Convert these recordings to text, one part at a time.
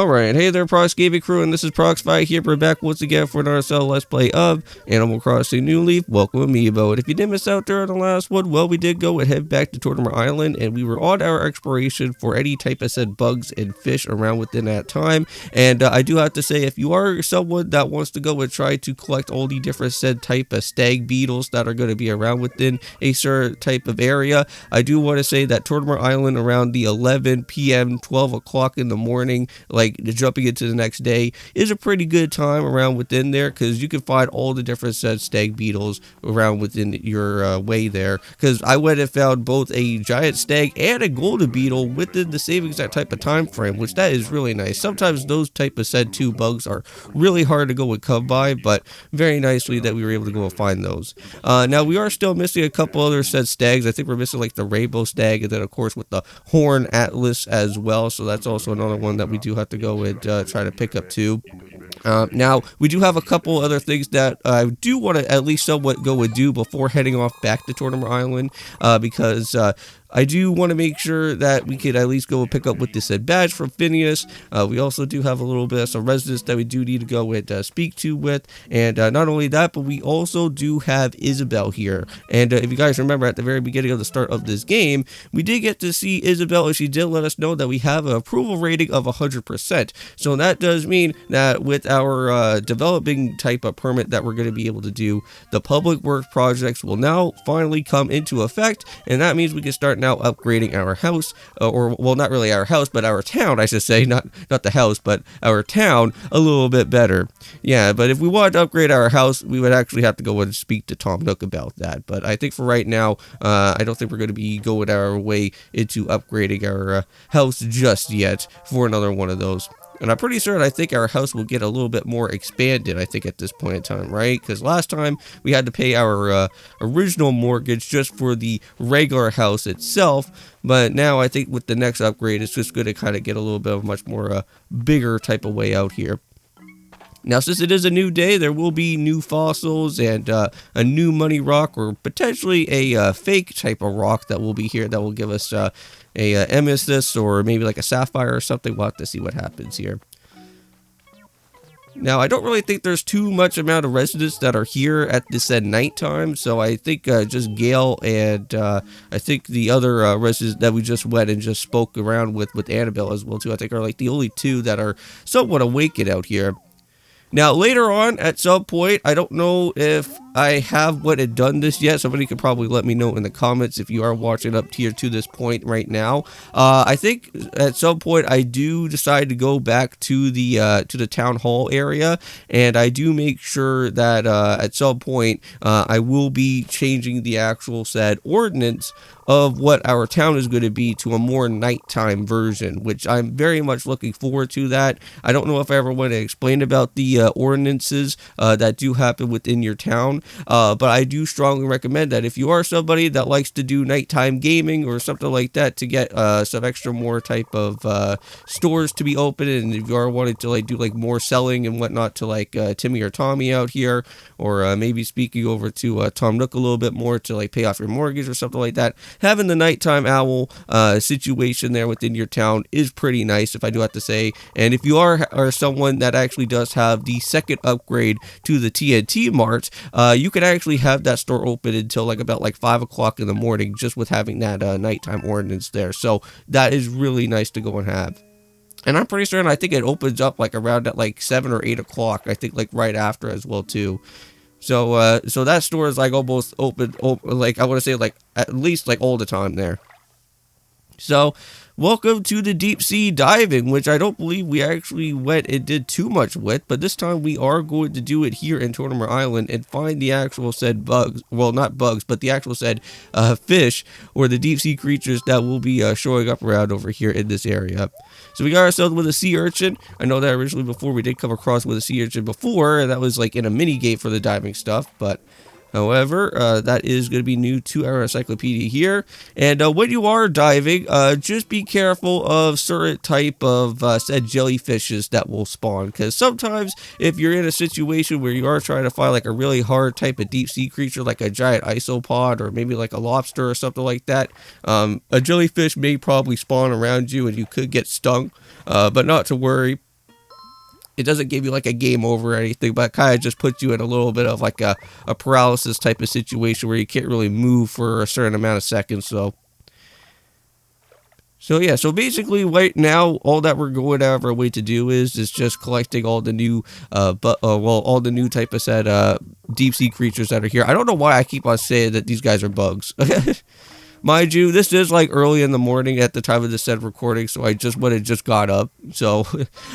Alright, hey there Prox Gaming Crew, and this is Proxify here. We're back once again for another Let's Play of Animal Crossing New Leaf. Welcome Amiibo. And if you did miss out there on the last one, well, we did go and head back to Tortimer Island, and we were on our exploration for any type of said bugs and fish around within that time. And I do have to say, if you are someone that wants to go and try to collect all the different said type of stag beetles that are going to be around within a certain type of area, I do want to say that Tortimer Island around the 11 p.m., 12 o'clock in the morning, like jumping into the next day, is a pretty good time around within there, because you can find all the different said stag beetles around within your way there. Because I went and found both a giant stag and a golden beetle within the same exact type of time frame, which that is really nice. Sometimes those type of said two bugs are really hard to go and come by, but very nicely that we were able to go and find those. Now we are still missing a couple other said stags. I think we're missing like the rainbow stag, and then of course with the horn atlas as well, so that's also another one that we do have to go and try to pick up too. Now we do have a couple other things that I do want to at least somewhat go and do before heading off back to Tortimer Island, because I do want to make sure that we could at least go and pick up with this said badge from Phineas. We also do have a little bit of some residents that we do need to go and speak to with, and not only that, but we also do have Isabel here. And if you guys remember at the very beginning of the start of this game, we did get to see Isabel, and she did let us know that we have an approval rating of 100%. So that does mean that with our developing type of permit that we're going to be able to do, the public works projects will now finally come into effect, and that means we can start now upgrading our house, or well, not really our house, but our town, I should say, not the house, but our town a little bit better. Yeah, but if we wanted to upgrade our house, we would actually have to go and speak to Tom Nook about that. But I think for right now, I don't think we're going to be going our way into upgrading our house just yet for another one of those. And I'm pretty certain I think our house will get a little bit more expanded, I think, at this point in time, right? Because last time we had to pay our original mortgage just for the regular house itself. But now I think with the next upgrade, it's just going to kind of get a little bit of a much more bigger type of way out here. Now, since it is a new day, there will be new fossils and a new money rock, or potentially a fake type of rock that will be here that will give us a amethyst, or maybe like a sapphire or something. We'll have to see what happens here. Now, I don't really think there's too much amount of residents that are here at this at nighttime, so I think just Gail and I think the other residents that we just went and just spoke around with Annabelle as well too, I think are like the only two that are somewhat awakened out here. Now, later on, at some point, I don't know if I have went and done this yet. Somebody could probably let me know in the comments if you are watching up here to this point right now. I think at some point I do decide to go back to the town hall area, and I do make sure that at some point I will be changing the actual said ordinance of what our town is going to be to a more nighttime version, which I'm very much looking forward to that. I don't know if I ever want to explain about the ordinances that do happen within your town, but I do strongly recommend that if you are somebody that likes to do nighttime gaming or something like that, to get some extra more type of stores to be open, and if you are wanting to like do like more selling and whatnot to like Timmy or Tommy out here, or maybe speaking over to Tom Nook a little bit more to like pay off your mortgage or something like that, having the nighttime owl situation there within your town is pretty nice, if I do have to say. And if you are someone that actually does have the second upgrade to the TNT Mart, you can actually have that store open until like about like 5 o'clock in the morning, just with having that nighttime ordinance there. So that is really nice to go and have. And I'm pretty certain I think it opens up like around at like 7 or 8 o'clock, I think like right after as well too. So so that store is like almost open, like I want to say like at least like all the time there. So welcome to the deep sea diving, which I don't believe we actually went and did too much with, but this time we are going to do it here in Tortimer Island and find the actual said bugs, well not bugs, but the actual said fish, or the deep sea creatures that will be showing up around over here in this area. So we got ourselves with a sea urchin. I know that originally before we did come across with a sea urchin before, and that was like in a mini game for the diving stuff, but however, that is going to be new to our encyclopedia here. And when you are diving, just be careful of certain type of said jellyfishes that will spawn. Because sometimes if you're in a situation where you are trying to find like a really hard type of deep sea creature, like a giant isopod or maybe like a lobster or something like that, a jellyfish may probably spawn around you and you could get stung, but not to worry. it doesn't give you like a game over or anything, but it kind of just puts you in a little bit of like a paralysis type of situation where you can't really move for a certain amount of seconds. So yeah, so basically right now, all that we're going out of our way to do is just collecting all the new, all the new type of said deep sea creatures that are here. I don't know why I keep on saying that these guys are bugs. Mind you, this is like early in the morning at the time of this said recording, so I just would have just got up. So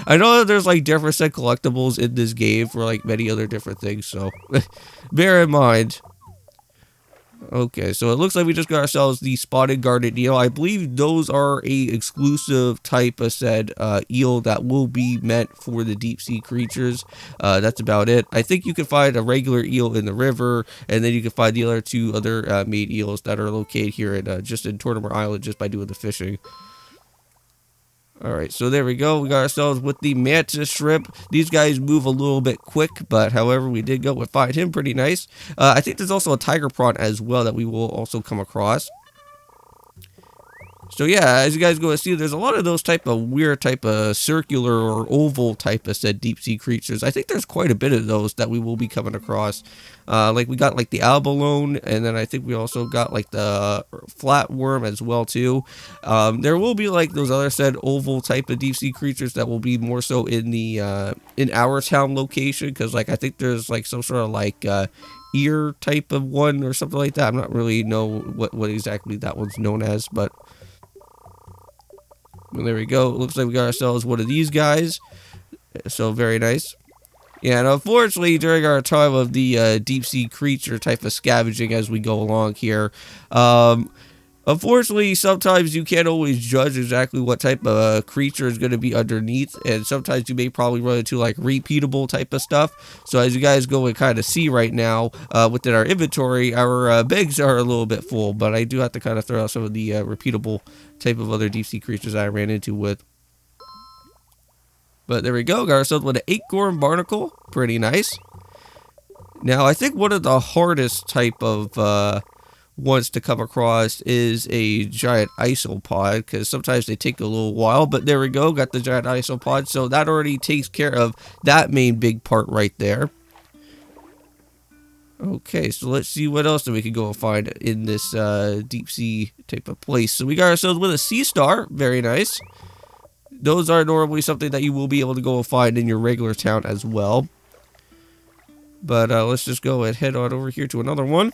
I know that there's like different said collectibles in this game for like many other different things, so bear in mind. Okay, so it looks like we just got ourselves the spotted guarded eel. I believe those are a exclusive type of said eel that will be meant for the deep sea creatures. That's about it. I think you can find a regular eel in the river, and then you can find the other two other made eels that are located here in just in Tortimer Island just by doing the fishing. Alright, so there we go. We got ourselves with the mantis shrimp. These guys move a little bit quick, but however, we did go and find him pretty nice. I think there's also a tiger prawn as well that we will also come across. So yeah, as you guys go to see, there's a lot of those type of weird type of circular or oval type of said deep sea creatures. I think there's quite a bit of those that we will be coming across. Like we got like the abalone, and then I think we also got like the flatworm as well too. There will be like those other said oval type of deep sea creatures that will be more so in the in our town location, because like I think there's like some sort of like ear type of one or something like that. I'm not really know what exactly that one's known as, but. Well, there we go. It looks like we got ourselves one of these guys. So very nice. Yeah, and unfortunately, during our time of the deep sea creature type of scavenging as we go along here, unfortunately, sometimes you can't always judge exactly what type of creature is going to be underneath, and sometimes you may probably run into like repeatable type of stuff. So as you guys go and kind of see right now, within our inventory, our bags are a little bit full, but I do have to kind of throw out some of the repeatable type of other deep sea creatures I ran into with. But there we go, got ourselves with an acorn barnacle, pretty nice. Now I think one of the hardest type of ones to come across is a giant isopod, because sometimes they take a little while, but there we go, got the giant isopod, so that already takes care of that main big part right there. Okay, so let's see what else that we could go and find in this deep sea type of place. So we got ourselves with a sea star, very nice. Those are normally something that you will be able to go and find in your regular town as well. But let's just go and head on over here to another one.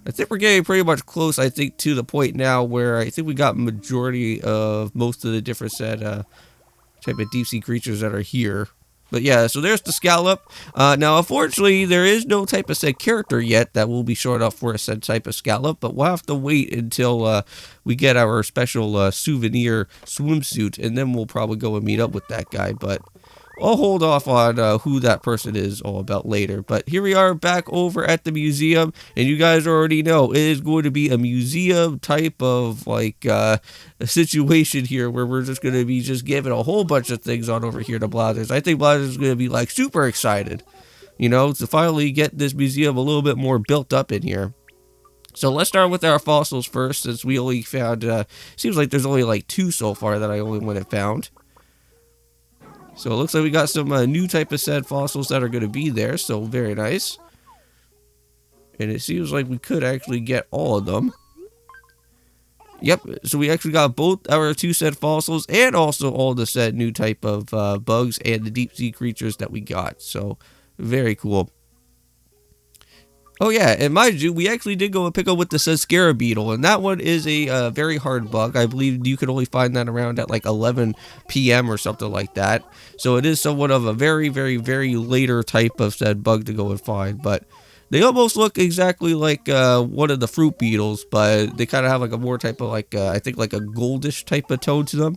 I think we're getting pretty much close, I think, to the point now where I think we got majority of most of the different set type of deep sea creatures that are here. But yeah, so there's the scallop. Now, unfortunately, there is no type of said character yet that will be showing up for a said type of scallop, but we'll have to wait until we get our special souvenir swimsuit, and then we'll probably go and meet up with that guy. But I'll hold off on who that person is all about later. But here we are back over at the museum, and you guys already know it is going to be a museum type of like a situation here where we're just going to be just giving a whole bunch of things on over here to Blathers. I think Blathers is going to be like super excited, you know, to finally get this museum a little bit more built up in here. So let's start with our fossils first, since we only found, seems like there's only like 2 so far that I only went and found. So it looks like we got some new type of said fossils that are going to be there, so very nice. And it seems like we could actually get all of them. Yep, so we actually got both our 2 said fossils and also all the said new type of bugs and the deep sea creatures that we got. So very cool. Oh yeah, and mind you, we actually did go and pick up with the Scarab beetle, and that one is a very hard bug. I believe you could only find that around at like 11 p.m. or something like that. So it is somewhat of a very, very, very later type of said bug to go and find, but they almost look exactly like one of the fruit beetles, but they kind of have like a more type of like, I think like a goldish type of tone to them.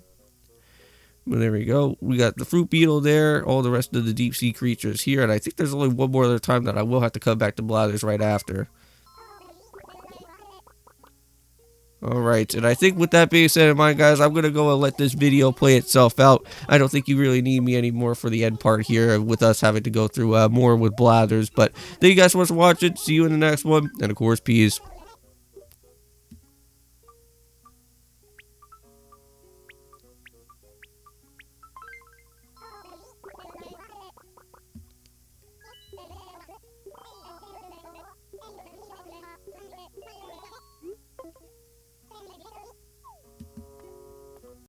Well, there we go. We got the fruit beetle there, all the rest of the deep sea creatures here, and I think there's only one more other time that I will have to come back to Blathers right after. Alright, and I think with that being said in mind, guys, I'm going to go and let this video play itself out. I don't think you really need me anymore for the end part here with us having to go through more with Blathers, but thank you guys so much for watching. See you in the next one, and of course, peace.